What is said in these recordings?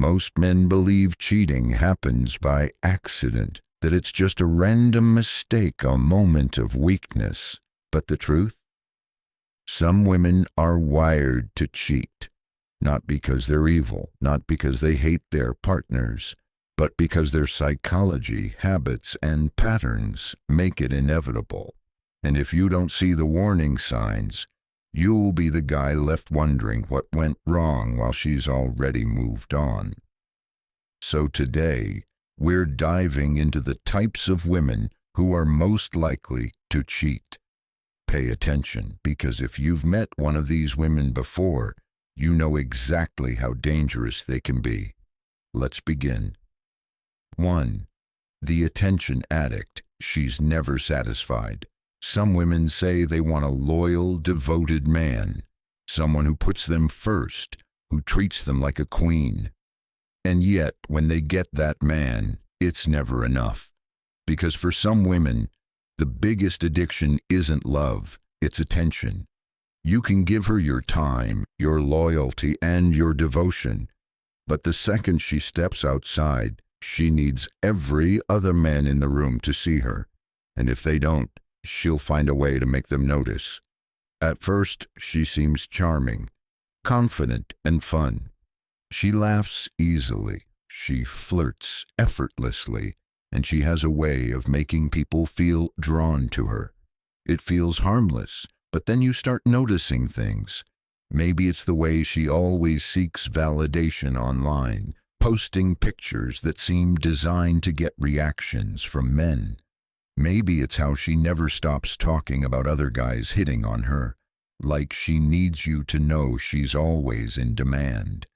Most men believe cheating happens by accident, that it's just a random mistake, a moment of weakness. But the truth? Some women are wired to cheat, not because they're evil, not because they hate their partners, but because their psychology, habits, and patterns make it inevitable. And if you don't see the warning signs, you'll be the guy left wondering what went wrong while she's already moved on. So today, we're diving into the types of women who are most likely to cheat. Pay attention, because if you've met one of these women before, you know exactly how dangerous they can be. Let's begin. 1. The attention addict. She's never satisfied. Some women say they want a loyal, devoted man, someone who puts them first, who treats them like a queen. And yet, when they get that man, it's never enough. Because for some women, the biggest addiction isn't love, it's attention. You can give her your time, your loyalty, and your devotion, but the second she steps outside, she needs every other man in the room to see her, and if they don't, she'll find a way to make them notice. At first, she seems charming, confident, and fun. She laughs easily, she flirts effortlessly, and she has a way of making people feel drawn to her. It feels harmless, but then you start noticing things. Maybe it's the way she always seeks validation online, posting pictures that seem designed to get reactions from men. Maybe it's how she never stops talking about other guys hitting on her, like she needs you to know she's always in demand.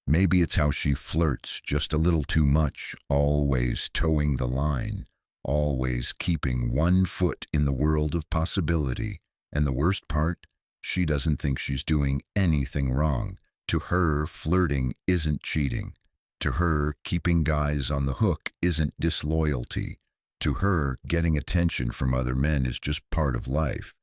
Maybe it's how she flirts just a little too much, always towing the line, always keeping one foot in the world of possibility. And the worst part, she doesn't think she's doing anything wrong. To her, flirting isn't cheating. To her, keeping guys on the hook isn't disloyalty. To her, getting attention from other men is just part of life.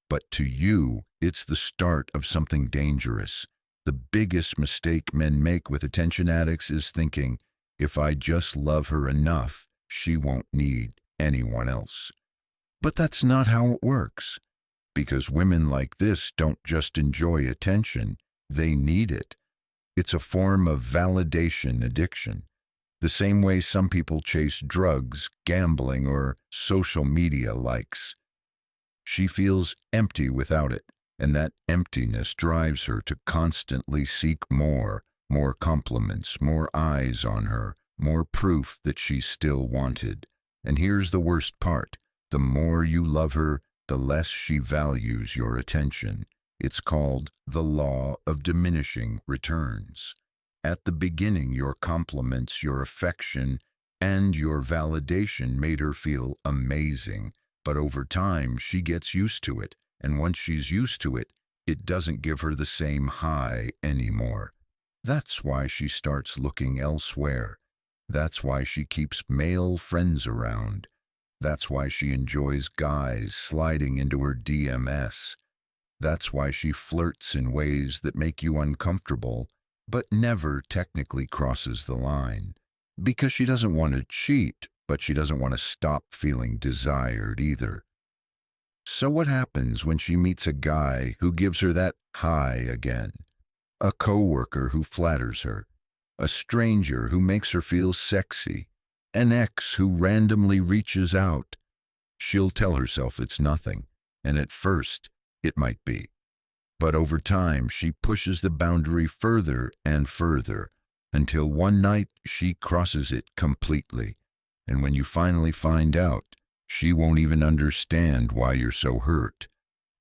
But to you, it's the start of something dangerous. The biggest mistake men make with attention addicts is thinking, if I just love her enough, she won't need anyone else. But that's not how it works. Because women like this don't just enjoy attention, they need it. It's a form of validation addiction. The same way some people chase drugs, gambling, or social media likes. She feels empty without it, and that emptiness drives her to constantly seek more compliments, more eyes on her, more proof that she's still wanted. And here's the worst part. The more you love her, the less she values your attention. It's called the law of diminishing returns. At the beginning, your compliments, your affection, and your validation made her feel amazing. But over time, she gets used to it. And once she's used to it, it doesn't give her the same high anymore. That's why she starts looking elsewhere. That's why she keeps male friends around. That's why she enjoys guys sliding into her DMs. That's why she flirts in ways that make you uncomfortable, but never technically crosses the line. Because she doesn't want to cheat, but she doesn't want to stop feeling desired either. So what happens when she meets a guy who gives her that high again? A coworker who flatters her, a stranger who makes her feel sexy, an ex who randomly reaches out. She'll tell herself it's nothing, and at first it might be. But over time she pushes the boundary further and further, until one night she crosses it completely. And when you finally find out, she won't even understand why you're so hurt.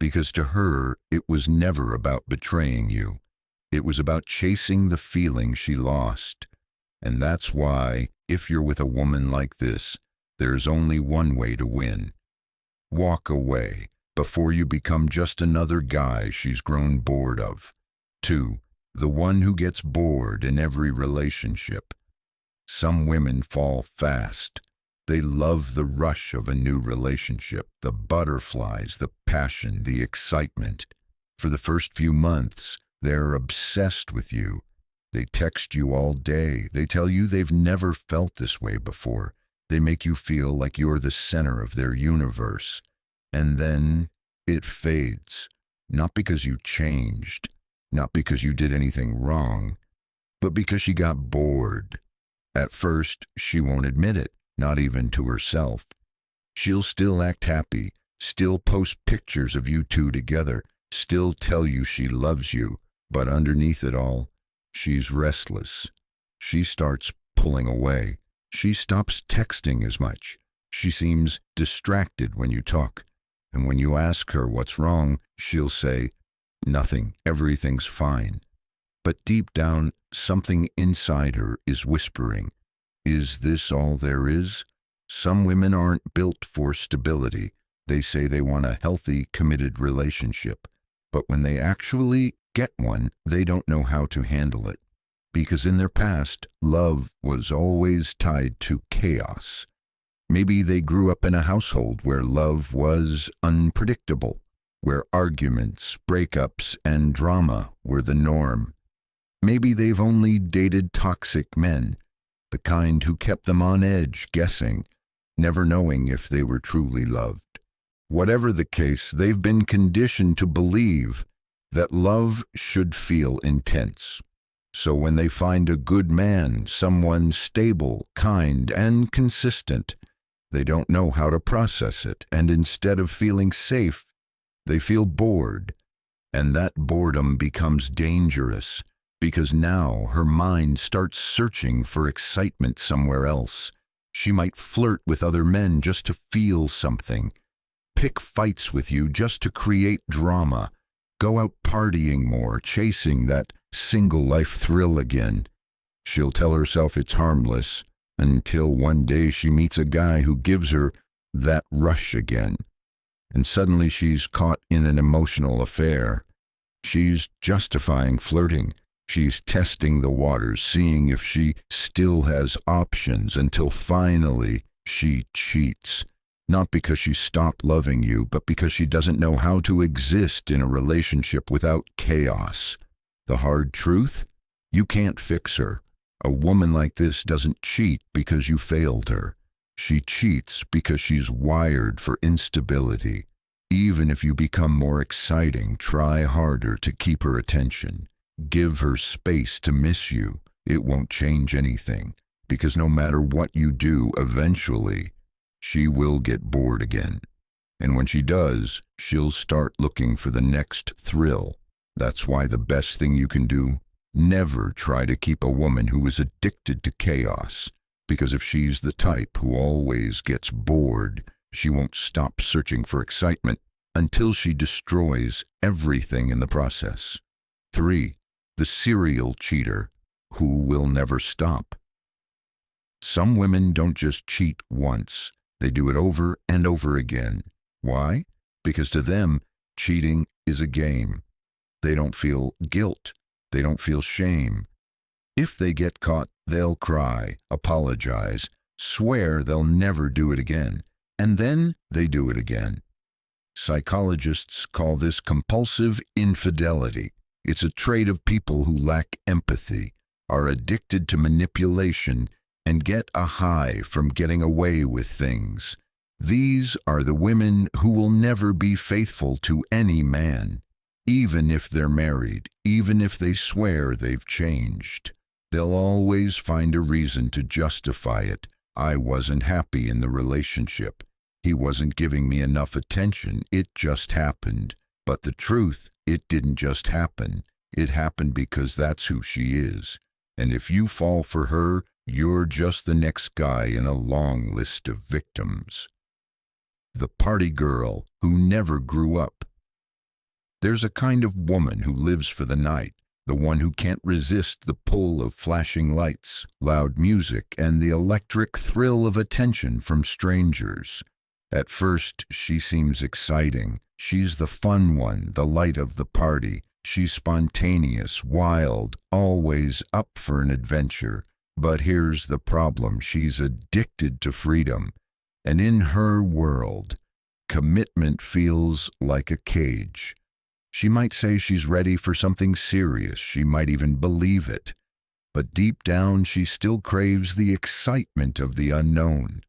Because to her, it was never about betraying you. It was about chasing the feeling she lost. And that's why, if you're with a woman like this, there's only one way to win. Walk away before you become just another guy she's grown bored of. 2. The one who gets bored in every relationship. Some women fall fast. They love the rush of a new relationship, the butterflies, the passion, the excitement. For the first few months, they're obsessed with you. They text you all day. They tell you they've never felt this way before. They make you feel like you're the center of their universe. And then it fades. Not because you changed, not because you did anything wrong, but because she got bored. At first, she won't admit it, not even to herself. She'll still act happy, still post pictures of you two together, still tell you she loves you, but underneath it all, she's restless. She starts pulling away. She stops texting as much. She seems distracted when you talk. And when you ask her what's wrong, she'll say, "Nothing, everything's fine." But deep down, something inside her is whispering, "Is this all there is?" Some women aren't built for stability. They say they want a healthy, committed relationship. But when they actually get one, they don't know how to handle it. Because in their past, love was always tied to chaos. Maybe they grew up in a household where love was unpredictable, where arguments, breakups, and drama were the norm. Maybe they've only dated toxic men, the kind who kept them on edge, guessing, never knowing if they were truly loved. Whatever the case, they've been conditioned to believe that love should feel intense. So when they find a good man, someone stable, kind, and consistent, they don't know how to process it, and instead of feeling safe, they feel bored. And that boredom becomes dangerous, because now her mind starts searching for excitement somewhere else. She might flirt with other men just to feel something, pick fights with you just to create drama, go out partying more, chasing that single life thrill again. She'll tell herself it's harmless, until one day she meets a guy who gives her that rush again. And suddenly she's caught in an emotional affair. She's justifying flirting. She's testing the waters, seeing if she still has options, until finally she cheats. Not because she stopped loving you, but because she doesn't know how to exist in a relationship without chaos. The hard truth? You can't fix her. A woman like this doesn't cheat because you failed her. She cheats because she's wired for instability. Even if you become more exciting, try harder to keep her attention. Give her space to miss you. It won't change anything, because no matter what you do, eventually, she will get bored again. And when she does, she'll start looking for the next thrill. That's why the best thing you can do, never try to keep a woman who is addicted to chaos, because if she's the type who always gets bored, she won't stop searching for excitement until she destroys everything in the process. 3. The serial cheater who will never stop. Some women don't just cheat once, they do it over and over again. Why? Because to them, cheating is a game. They don't feel guilt. They don't feel shame. If they get caught, they'll cry, apologize, swear they'll never do it again, and then they do it again. Psychologists call this compulsive infidelity. It's a trait of people who lack empathy, are addicted to manipulation, and get a high from getting away with things. These are the women who will never be faithful to any man. Even if they're married, even if they swear they've changed, they'll always find a reason to justify it. I wasn't happy in the relationship. He wasn't giving me enough attention. It just happened. But the truth, it didn't just happen. It happened because that's who she is. And if you fall for her, you're just the next guy in a long list of victims. The party girl who never grew up. There's a kind of woman who lives for the night, the one who can't resist the pull of flashing lights, loud music, and the electric thrill of attention from strangers. At first, she seems exciting. She's the fun one, the light of the party. She's spontaneous, wild, always up for an adventure. But here's the problem. She's addicted to freedom. And in her world, commitment feels like a cage. She might say she's ready for something serious. She might even believe it. but deep down she still craves the excitement of the unknown.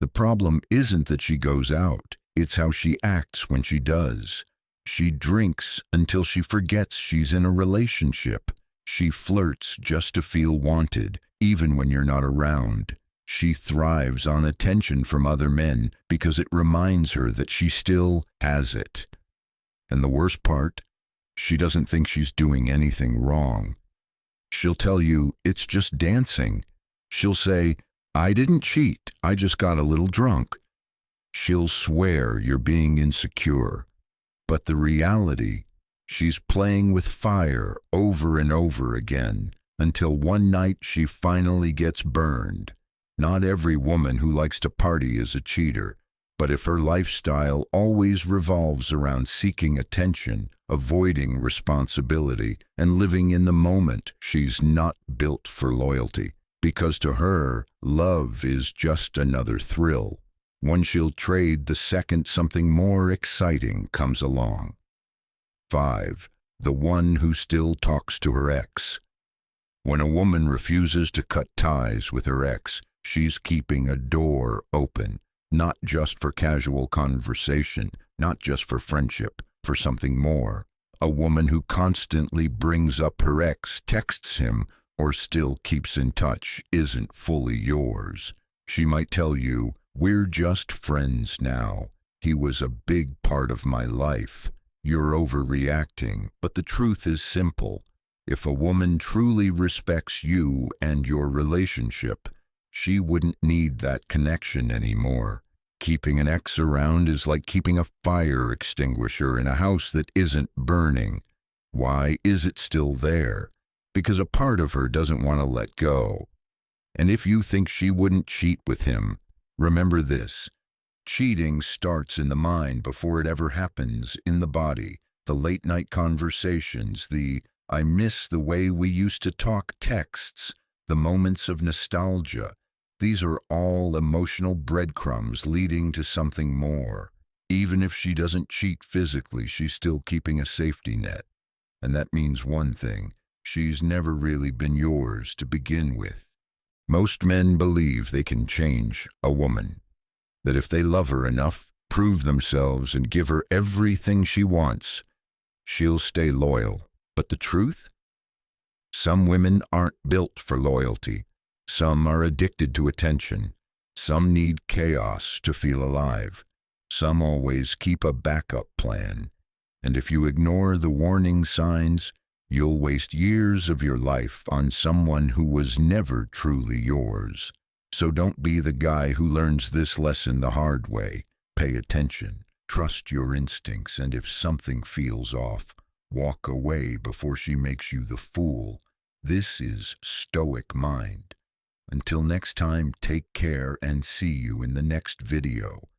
The problem isn't that she goes out, it's how she acts when she does. She drinks until she forgets she's in a relationship. She flirts just to feel wanted, even when you're not around. She thrives on attention from other men because it reminds her that she still has it. And the worst part, she doesn't think she's doing anything wrong. She'll tell you it's just dancing. She'll say, "I didn't cheat, I just got a little drunk." She'll swear you're being insecure. But the reality, she's playing with fire over and over again until one night she finally gets burned. Not every woman who likes to party is a cheater, but if her lifestyle always revolves around seeking attention, avoiding responsibility, and living in the moment, she's not built for loyalty, because to her, love is just another thrill, one she'll trade the second something more exciting comes along. 5. The one who still talks to her ex. When a woman refuses to cut ties with her ex, she's keeping a door open, not just for casual conversation, not just for friendship, for something more. A woman who constantly brings up her ex, texts him, or still keeps in touch isn't fully yours. She might tell you, "We're just friends now. He was a big part of my life. You're overreacting." But the truth is simple. If a woman truly respects you and your relationship, she wouldn't need that connection anymore. Keeping an ex around is like keeping a fire extinguisher in a house that isn't burning. Why is it still there? Because a part of her doesn't want to let go. And if you think she wouldn't cheat with him, remember this. Cheating starts in the mind before it ever happens in the body. The late-night conversations, the "I miss the way we used to talk" texts, the moments of nostalgia. These are all emotional breadcrumbs leading to something more. Even if she doesn't cheat physically, she's still keeping a safety net. And that means one thing. She's never really been yours to begin with. Most men believe they can change a woman. That if they love her enough, prove themselves, and give her everything she wants, she'll stay loyal. But the truth? Some women aren't built for loyalty. Some are addicted to attention. Some need chaos to feel alive. Some always keep a backup plan. And if you ignore the warning signs, you'll waste years of your life on someone who was never truly yours. So don't be the guy who learns this lesson the hard way. Pay attention, trust your instincts, and if something feels off, walk away before she makes you the fool. This is Stoic Mind. Until next time, take care and see you in the next video.